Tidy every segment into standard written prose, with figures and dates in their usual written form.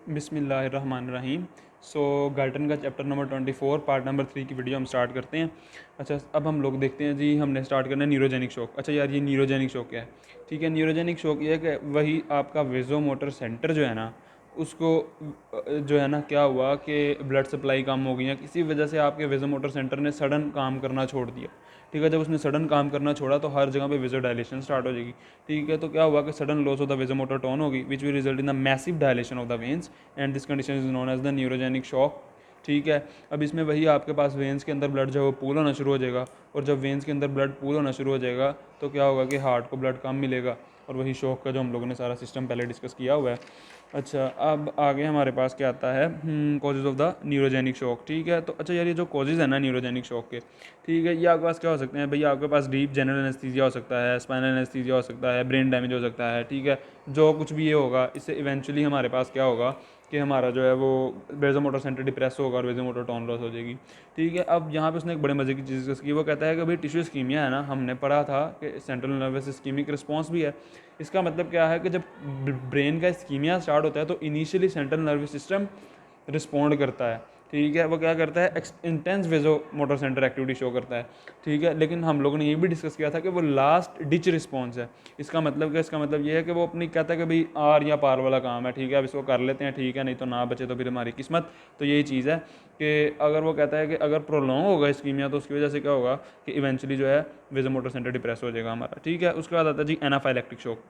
बिस्मिल्लाहिर्रहमानिर्रहीम। गाल्टन का chapter number 24 part number 3 की वीडियो हम स्टार्ट करते हैं। अच्छा, अब हम लोग देखते हैं जी, हमने स्टार्ट करना है न्यूरोजेनिक शॉक। अच्छा यार, ये न्यूरोजेनिक शॉक क्या है? ठीक है, न्यूरोजेनिक शॉक ये है कि वही आपका वेजोमोटर सेंटर जो है ना, उसको जो है ना, क्या हुआ कि ब्लड सप्लाई कम हो गई है, किसी वजह से आपके वेजोमोटर सेंटर ने सडन काम करना छोड़ दिया। ठीक है, जब उसने सडन काम करना छोड़ा तो हर जगह पे वेजो डायलेशन स्टार्ट हो जाएगी। ठीक है, तो क्या हुआ कि sudden loss of the vasomotor tone होगी which will result in the massive dilatation of the veins and this condition is known as the neurogenic shock. ठीक है, अब इसमें वही आपके पास वेन्स के अंदर ब्लड जो है वो पूल होना शुरू हो जाएगा, और जब वेन्स के अंदर ब्लड पूल होना शुरू हो जाएगा तो क्या होगा कि हार्ट को ब्लड कम मिलेगा, और वही शॉक का जो हम लोगों ने सारा सिस्टम पहले डिस्कस किया हुआ है। अच्छा, अब आगे हमारे पास क्या आता है, causes of the neurogenic shock. ठीक है, तो अच्छा यार, ये जो कॉजेज़ है ना न्यूरोजेनिक शॉक के, ठीक है, ये आपके पास क्या हो सकते हैं भैया? आपके पास डीप जनरल एनेस्थीसिया हो सकता है, स्पाइनल एनेस्थीसिया हो सकता है, ब्रेन डैमेज हो सकता है। ठीक है, जो कुछ भी ये होगा, इससे इवेंचुअली हमारे पास क्या होगा कि हमारा जो है वो वेजोमोटर सेंटर डिप्रेस होगा और वेजोमोटर टोन लॉस हो जाएगी। ठीक है, अब यहाँ पे उसने एक बड़े मज़े की चीज़ डिस्कस की। वो कहता है कि भाई टिश्यू इस्कीमिया है ना, हमने पढ़ा था कि सेंट्रल नर्वस इस्कीमिक रिस्पॉन्स भी है। इसका मतलब क्या है कि जब ब्रेन का इस्कीमिया स्टार्ट होता है तो initially central nervous system respond करता है। ठीक है, वो क्या करता है, intense vaso motor center activity show करता है। ठीक है, लेकिन हम लोगों ने ये भी डिस्कस किया था कि वो लास्ट डिच रिस्पॉन्स है। इसका मतलब क्या? इसका मतलब ये है कि वो अपनी कहता है कि भाई आर या पार वाला काम है। ठीक है, अब इसको कर लेते हैं, ठीक है, नहीं तो ना बचे तो फिर हमारी किस्मत। तो यही चीज़ है कि अगर वो कहता है कि अगर प्रोलॉन्ग होगा इस्कीमिया तो उसकी वजह से क्या होगा कि इवेंचुअली जो है वेजो मोटर सेंटर डिप्रेस हो जाएगा हमारा। ठीक है, उसके बाद आता है जी एनाफाइलेक्टिक शॉक।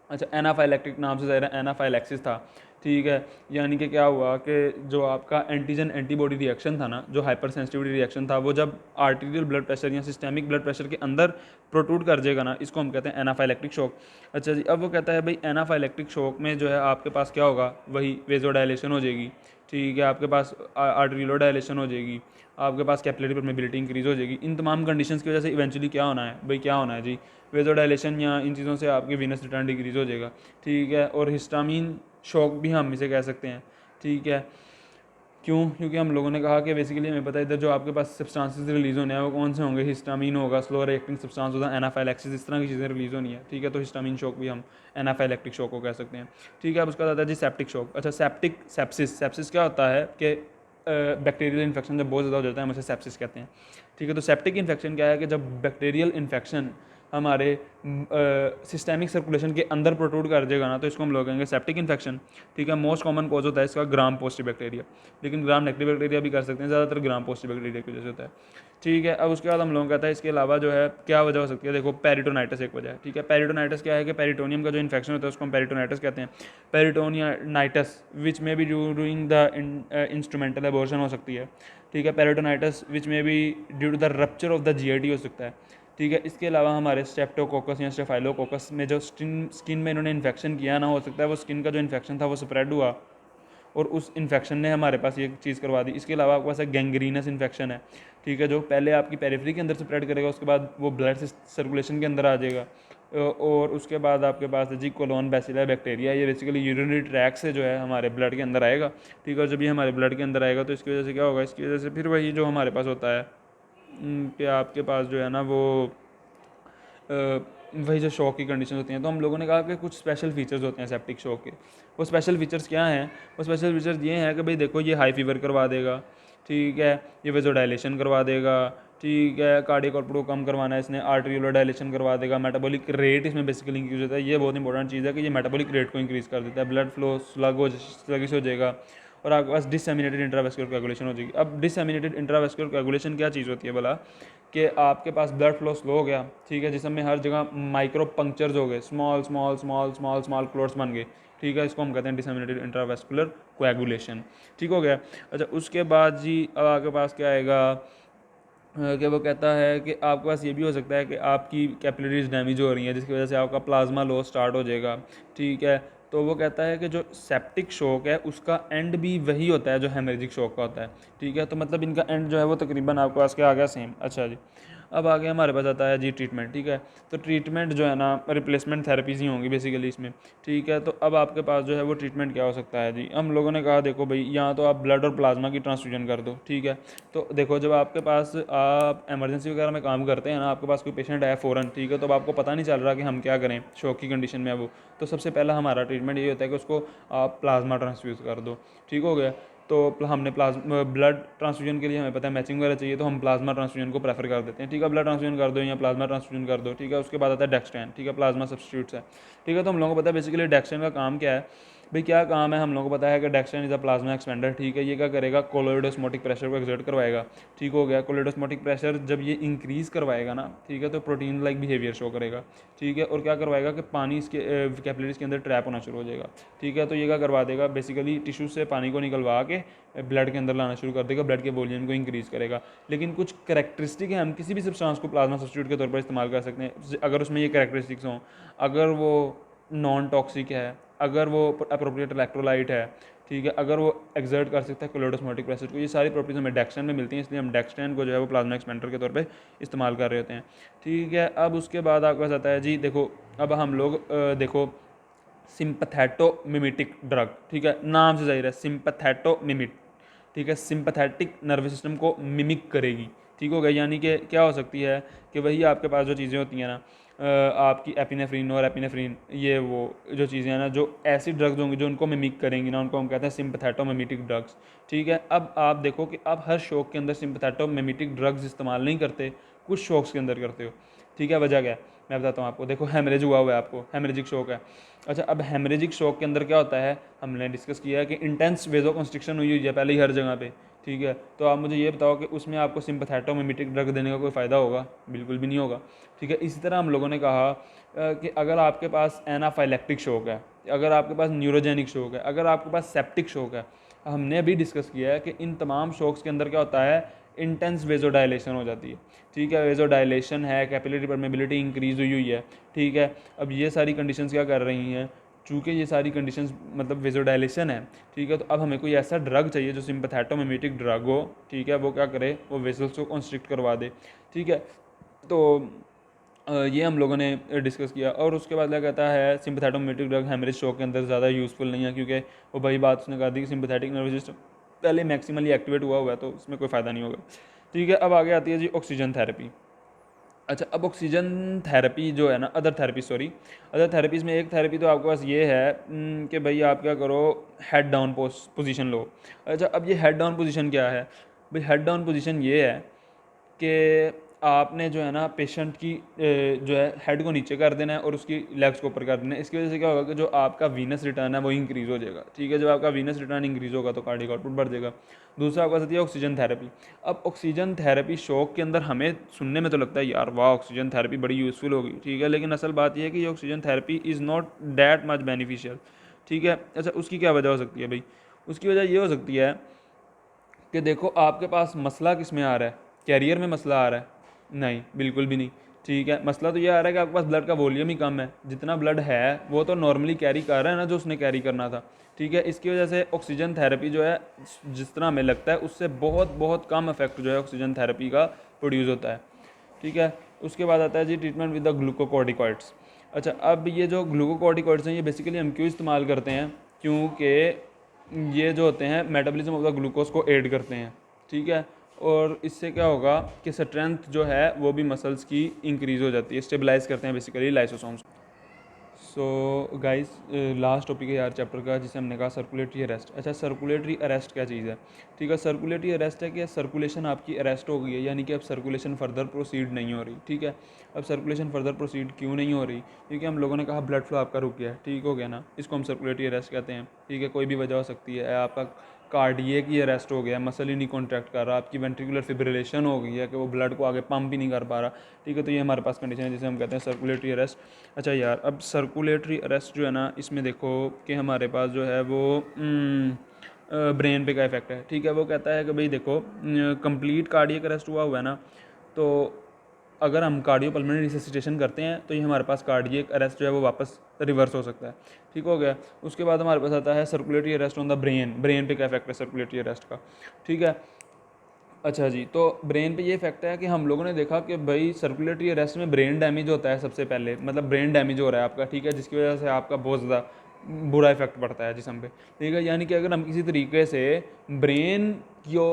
अच्छा, एनाफाइलेक्टिक नाम से ज़ाहिर एनाफाइलेक्सिस था। ठीक है, यानी कि क्या हुआ कि जो आपका एंटीजन एंटीबॉडी रिएक्शन था ना, जो हाइपर सेंसिटिविटी रिएक्शन था, वो जब आर्टीरियल ब्लड प्रेशर या सिस्टेमिक ब्लड प्रेशर के अंदर प्रोट्रूड कर जाएगा ना, इसको हम कहते हैं एनाफाइलेक्टिक शॉक। अच्छा जी, अब वो कहता है भाई एनाफाइलेक्टिक शॉक में जो है आपके पास क्या होगा, वही वेजोडायलेशन हो जाएगी। ठीक है, आपके पास आर्टरीलो डायलेशन हो जाएगी, आपके पास कैपिलरी परमेबिलिटी इंक्रीज हो जाएगी। इन तमाम कंडीशंस की वजह से इवेंचुअली क्या होना है भाई, क्या होना है जी, वेजोडायलेशन या इन चीज़ों से आपकी वीनस रिटर्न डिक्रीज हो जाएगा। ठीक है, और हिस्टामीन शॉक भी हम इसे कह सकते हैं। ठीक है, क्यों? क्योंकि हम लोगों ने कहा कि बेसिकली हमें पता है इधर जो आपके पास सब्सटेंसेस रिलीज होने हैं वो कौन से होंगे, हिस्टामीन होगा, स्लो रिएक्टिंग सब्सटेंस होगा, एनाफाइलेक्सिस, इस तरह की चीज़ें रिलीज होनी है। ठीक है, तो हिस्टामीन शॉक भी हम एनाफाइलेक्टिक शॉक को कह सकते हैं। ठीक है, अब उसका आता है जी सेप्टिक शॉक। अच्छा, सेप्टिक सेप्सिस, सेप्सिस क्या होता है कि बैक्टीरियल इन्फेक्शन जब बहुत ज़्यादा हो जाता है हम उसे सेप्सिस कहते हैं। ठीक है, तो सेप्टिक इन्फेक्शन क्या है कि जब बैक्टीरियल इन्फेक्शन हमारे सिस्टेमिक सर्कुलेशन के अंदर प्रोट्रूड कर जाएगा ना, तो इसको हम लोग कहेंगे सेप्टिक इन्फेक्शन। ठीक है, मोस्ट कॉमन कॉज होता है इसका ग्राम पॉजिटिव बैक्टीरिया, लेकिन ग्राम नेगेटिव बैक्टीरिया भी कर सकते हैं, ज़्यादातर ग्राम पॉजिटिव बैक्टीरिया की वजह से होता है। ठीक है, अब उसके बाद हम लोगों कहता है इसके अलावा जो है क्या वजह हो सकती है, देखो पेरिटोनाइटिस एक वजह है। ठीक है, पेरिटोनाइटिस क्या है कि पेरिटोनियम का जो इन्फेक्शन होता है उसको हम पेरिटोनाइटिस कहते हैं। पेरिटोनियानाइटिस विच में भी ड्यूरिंग द इंस्ट्रूमेंटल एबॉर्शन हो सकती है। ठीक है, पेरिटोनाइटिस विच में भी due to the rupture of the GIT हो सकता है। ठीक है, इसके अलावा हमारे स्टेप्टोकोकस या स्टेफाइलोकोकस में जो स्किन में इन्होंने इन्फेक्शन किया ना, हो सकता है वो स्किन का जो इन्फेक्शन था वो स्प्रेड हुआ और उस इन्फेक्शन ने हमारे पास ये चीज़ करवा दी। इसके अलावा आपके पास एक गैंग्रीनस इन्फेक्शन है। ठीक है, जो पहले आपकी पेरिफेरी के अंदर स्प्रेड करेगा, उसके बाद वो ब्लड सर्कुलेशन के अंदर आ जाएगा, और उसके बाद आपके पास जी कोलोन बैसिलर बैक्टीरिया, ये बेसिकली यूरिनरी ट्रैक से जो है हमारे ब्लड के अंदर आएगा। ठीक है, और जब ये हमारे ब्लड के अंदर आएगा तो इसकी वजह से क्या होगा, इसकी वजह से फिर वही जो हमारे पास होता है कि आपके पास जो है ना वो वही जो शॉक की कंडीशन होती हैं। तो हम लोगों ने कहा कि कुछ स्पेशल फीचर्स होते हैं सेप्टिक शॉक के। वो स्पेशल फीचर्स क्या हैं? वो स्पेशल फीचर्स ये हैं कि भाई देखो, ये हाई फीवर करवा देगा। ठीक है, ये वेजोडाइलेशन करवा देगा। ठीक है, कार्डियक आउटपुट को कम करवाना है इसने, आर्टरियोलर डायलेशन करवा देगा, मेटाबॉलिक रेट इसमें बेसिकली इंक्रीज होता है। ये बहुत इंपॉर्टेंट चीज़ है कि ये मेटाबॉलिक रेट को इंक्रीज़ कर देता है, ब्लड फ्लो स्लगिश हो जाएगा, और आपके पास डिसएमिनेटेड इंट्रावेस्कुलर कोएगुलेशन हो जाएगी। अब डिसएमिनेटेड इंट्रावेस्कुलर कोएगुलेशन क्या चीज़ होती है भला, कि आपके पास ब्लड फ्लो स्लो हो गया। ठीक है, जिसमें हर जगह माइक्रो पंक्चर्स हो गए, small small small small small clots बन गए। ठीक है, इसको हम कहते हैं डिसएमिनेटेड इंट्रावेस्कुलर कोएगुलेशन। ठीक हो गया। अच्छा, उसके बाद जी अब आपके पास क्या आएगा कि वो कहता है कि आपके पास ये भी हो सकता है कि आपकी कैपिलरीज डैमेज हो रही हैं, जिसकी वजह से आपका प्लाज्मा लॉस स्टार्ट हो जाएगा। ठीक है, तो वो कहता है कि जो सेप्टिक शॉक है उसका एंड भी वही होता है जो हेमरेजिक शॉक का होता है। ठीक है, तो मतलब इनका एंड जो है वो तकरीबन आपके पास क्या आ गया, सेम। अच्छा जी, अब आगे हमारे पास आता है जी ट्रीटमेंट, ठीक है। तो ट्रीटमेंट जो है ना रिप्लेसमेंट थेरेपीज़ ही होंगी बेसिकली इसमें, ठीक है। तो अब आपके पास जो है वो ट्रीटमेंट क्या हो सकता है जी, हम लोगों ने कहा देखो भाई यहाँ तो आप ब्लड और प्लाज्मा की ट्रांसफ्यूजन कर दो, ठीक है। तो देखो जब आपके पास आप इमरजेंसी वगैरह में काम करते हैं ना, आपके पास कोई पेशेंट आया फ़ौरन, ठीक है, तो अब आपको पता नहीं चल रहा कि हम क्या करें, शॉक की कंडीशन में है वो, तो सबसे पहला हमारा ट्रीटमेंट ये होता है कि उसको आप प्लाज्मा ट्रांसफ्यूज़ कर दो, ठीक हो गया। तो हमने ब्लड ट्रांसफ्यूजन के लिए हमें पता है मैचिंग वगैरह चाहिए, तो हम प्लाज्मा ट्रांसफ्यूजन को प्रेफर कर देते हैं, ठीक है। ब्लड ट्रांसफ्यूजन कर दो या प्लाज्मा ट्रांसफ्यूजन कर दो, ठीक है। उसके बाद आता है डेक्सट्रैन, ठीक है, प्लाज्मा सब्स्टिट्यूट्स है, ठीक है। तो हम लोगों को पता है बेसिकली डेक्सट्रैन का काम क्या है भाई, क्या काम है हम लोगों को पता है कि डेक्सट्रैन इज़ अ प्लाज्मा एक्सपेंडर, ठीक है। ये क्या करेगा, कोलोइडोस्मोटिक प्रेशर को एक्सर्ट करवाएगा, ठीक हो गया। कोलोइडोस्मोटिक प्रेशर जब ये इंक्रीज़ करवाएगा ना, ठीक है, तो प्रोटीन लाइक बिहेवियर शो करेगा, ठीक है। और क्या करवाएगा कि पानी इसके कैपिलरीज के अंदर ट्रैप होना शुरू हो जाएगा, ठीक है। तो ये क्या करवा देगा, बेसिकली टिश्यू से पानी को निकलवा के ब्लड के अंदर लाना शुरू कर देगा, ब्लड के वॉल्यूम को इंक्रीज़ करेगा। लेकिन कुछ करेक्टरिस्टिक है, हम किसी भी सब्सटेंस को प्लाज्मा सब्स्टिट्यूट के तौर पर इस्तेमाल कर सकते हैं अगर उसमें ये करेक्टरिस्टिक्स हों, अगर वो नॉन टॉक्सिक है, अगर वो अप्रोप्रिएट इलेक्ट्रोलाइट है, ठीक है, अगर वो एक्सर्ट कर सकता है कोलोइडोस्मोटिक प्रेशर को, ये सारी प्रॉपर्टीज हमें डेक्सट्रैन में मिलती हैं, इसलिए हम डेक्सट्रैन को जो है वो प्लाज्मा एक्सपेंडर के तौर पे इस्तेमाल कर रहे होते हैं, ठीक है। अब उसके बाद आपके पास आता है जी देखो, अब हम लोग देखो सिंपथेटोमिमेटिक ड्रग, ठीक है, नाम से जाहिर है सिंपथेटोमिमिक, ठीक है, सिंपथेटिक नर्वस सिस्टम को मिमिक करेगी, ठीक हो गया। यानी कि क्या हो सकती है कि वही आपके पास जो चीज़ें होती हैं ना, आपकी एपिनेफ्रीन और एपिनेफ्रीन, ये वो जो चीज़ें हैं ना, जो ऐसी ड्रग्स होंगी जो उनको मिमिक करेंगी ना, उनको हम कहते हैं सिंपथेटोमिमेटिक ड्रग्स, ठीक है। अब आप देखो कि आप हर शौक के अंदर सिंपथेटोमिमेटिक ड्रग्स इस्तेमाल नहीं करते, कुछ शौक्स के अंदर करते हो, ठीक है। वजह क्या है मैं बताता हूँ आपको। देखो हेमरेज हुआ है आपको, हेमरेजिक शौक है, अच्छा। अब हेमरेजिक शौक के अंदर क्या होता है, हमने डिस्कस किया है कि इंटेंस वेजो कंस्ट्रिक्शन हुई है पहले ही हर जगह पे, ठीक है। तो आप मुझे ये बताओ कि उसमें आपको सिंपथेटोमिमेटिक ड्रग देने का कोई फ़ायदा होगा, बिल्कुल भी नहीं होगा, ठीक है। इसी तरह हम लोगों ने कहा कि अगर आपके पास एनाफाइलेक्टिक शौक है, अगर आपके पास न्यूरोजेनिक शौक है, अगर आपके पास सेप्टिक शौक है, हमने अभी डिस्कस किया है कि इन तमाम शौक्स के अंदर क्या होता है, इंटेंस वेजोडाइलेशन हो जाती है, ठीक है। वेजोडाइलेशन है, कैपिलरी परमेबिलिटी इंक्रीज़ हुई हुई है, ठीक है। अब ये सारी कंडीशंस क्या कर रही हैं, चूँकि ये सारी कंडीशंस मतलब वेजोडाइलेशन है, ठीक है। तो अब हमें कोई ऐसा ड्रग चाहिए जो सिंपथेटोमिमेटिक ड्रग हो, ठीक है, वो क्या करे, वो वेसल्स को कंस्ट्रिक्ट करवा दे, ठीक है। तो ये हम लोगों ने डिस्कस किया। और उसके बाद क्या कहता है, सिंपथेटोमिमेटिक ड्रग हेमरेज शॉक के अंदर ज़्यादा यूज़फुल नहीं है, क्योंकि वो वही बात उसने कहा थी कि सिंपथेटिक नर्वस सिस्टम पहले मैक्सिमली एक्टिवेट हुआ हुआ है, तो इसमें कोई फ़ायदा नहीं होगा, ठीक है। अब आगे आती है जी ऑक्सीजन थेरेपी। अच्छा, अब ऑक्सीजन थेरेपी जो है ना, other therapy sorry, other therapies में एक थेरेपी तो आपके पास ये है कि भाई आप क्या करो, हेड डाउन पोजीशन लो। अच्छा, अब ये हेड डाउन पोजीशन क्या है भाई, हेड डाउन पोजीशन ये है कि आपने जो है ना पेशेंट की जो है हेड को नीचे कर देना है और उसकी लेग्स को ऊपर कर देना है। इसकी वजह से क्या होगा कि जो आपका वीनस रिटर्न है वो इंक्रीज़ हो जाएगा, ठीक है। जब आपका वीनस रिटर्न इंक्रीज़ होगा तो कार्डियक आउटपुट बढ़ जाएगा। दूसरा आपका आती है ऑक्सीजन थेरेपी। अब ऑक्सीजन थेरेपी शॉक के अंदर हमें सुनने में तो लगता है यार वाह ऑक्सीजन थेरेपी बड़ी यूज़फुल होगी, ठीक है, लेकिन असल बात यह है कि ये oxygen therapy is not that much beneficial, ठीक है। अच्छा, उसकी क्या वजह हो सकती है भाई, उसकी वजह ये हो सकती है कि देखो आपके पास मसला किस में आ रहा है, कैरियर में मसला आ रहा है, नहीं बिल्कुल भी नहीं, ठीक है। मसला तो ये आ रहा है कि आपके पास ब्लड का वॉल्यूम ही कम है, जितना ब्लड है वो तो नॉर्मली कैरी कर रहा है ना जो उसने कैरी करना था, ठीक है। इसकी वजह से ऑक्सीजन थेरेपी जो है जिस तरह हमें लगता है उससे बहुत बहुत कम इफेक्ट जो है ऑक्सीजन थेरेपी का प्रोड्यूस होता है, ठीक है। उसके बाद आता है जी ट्रीटमेंट विद द ग्लूकोकॉर्टिकॉइड्स। अच्छा, अब ये जो ग्लूकोकॉर्टिकॉइड्स हैं ये बेसिकली हम क्यों इस्तेमाल करते हैं, क्योंकि ये जो होते हैं मेटाबॉलिज्म ऑफ द ग्लूकोज को एड करते हैं, ठीक है। और इससे क्या होगा कि स्ट्रेंथ जो है वो भी मसल्स की इंक्रीज़ हो जाती है, स्टेबलाइज करते हैं basically lysosomes. So guys, last topic है यार चैप्टर का जिसे हमने कहा सर्कुलेटरी अरेस्ट। अच्छा, सर्कुलेटरी अरेस्ट क्या चीज़ है, ठीक है। सर्कुलेटरी अरेस्ट है कि सर्कुलेशन आपकी अरेस्ट हो गई है, यानी कि अब सर्कुलेशन फर्दर प्रोसीड नहीं हो रही, ठीक है। अब सर्कुलेशन फर्दर प्रोसीड क्यों नहीं हो रही, क्योंकि हम लोगों ने कहा ब्लड फ्लो आपका रुक गया है, ठीक हो गया ना, इसको हम सर्कुलेटरी अरेस्ट कहते हैं, ठीक है। कोई भी वजह हो सकती है, आपका कार्डियक ही अरेस्ट हो गया, मसल ही नहीं कॉन्ट्रैक्ट कर रहा, आपकी वेंट्रिकुलर फिब्रिलेशन हो गई है कि वो ब्लड को आगे पंप ही नहीं कर पा रहा, ठीक है। तो ये हमारे पास कंडीशन है जिसे हम कहते हैं सर्कुलेटरी अरेस्ट। अच्छा यार, अब सर्कुलेटरी अरेस्ट जो है ना, इसमें देखो कि हमारे पास जो है वो ब्रेन पे का इफेक्ट है, ठीक है। वो कहता है कि भाई देखो कंप्लीट कार्डियक अरेस्ट हुआ हुआ है ना, तो अगर हम कार्डियोपल्मोनरी रिससिटेशन करते हैं तो ये हमारे पास कार्डियक अरेस्ट जो है वो वापस रिवर्स हो सकता है, ठीक हो गया। उसके बाद हमारे पास आता है circulatory arrest on the brain, brain पे क्या इफेक्ट है सर्कुलेटरी अरेस्ट का, ठीक है। अच्छा जी, तो ब्रेन पे ये इफेक्ट है कि हम लोगों ने देखा कि भाई सर्कुलेटरी अरेस्ट में ब्रेन डैमेज होता है सबसे पहले, मतलब ब्रेन डैमेज हो रहा है आपका, ठीक है, जिसकी वजह से आपका बहुत ज़्यादा बुरा इफेक्ट पड़ता है जिसम पे, ठीक है। यानी कि अगर हम किसी तरीके से ब्रेन को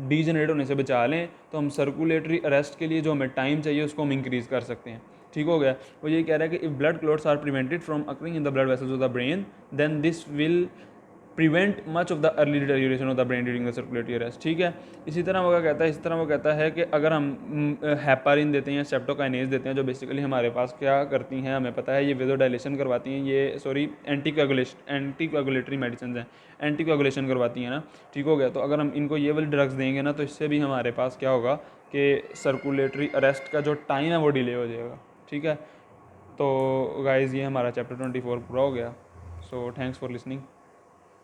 डीजनरेट होने से बचा लें तो हम सर्कुलेटरी अरेस्ट के लिए जो हमें टाइम चाहिए उसको हम इंक्रीज़ कर सकते हैं, ठीक हो गया। वो ये कह रहा है कि if blood clots are prevented from occurring in the blood vessels of the brain then this will prevent much of the early deterioration of the brain during the circulatory arrest, ठीक है। इसी तरह वो कहता है कि अगर हम हेपारिन देते हैं, सेप्टोकाइनेज देते हैं, जो बेसिकली हमारे पास क्या करती हैं हमें पता है, ये वेजोडाइलेशन करवाती हैं, ये सॉरी एंटी कोगुलेटरी मेडिसिन हैं, एंटी कोगुलेशन करवाती हैं ना, ठीक हो गया। तो अगर हम इनको ये वाली ड्रग्स देंगे ना तो इससे भी हमारे पास क्या होगा कि सर्कुलेटरी अरेस्ट का जो टाइम है वो डिले हो जाएगा, ठीक है। तो गाइज़ ये हमारा चैप्टर 24 पूरा हो गया। So thanks for listening.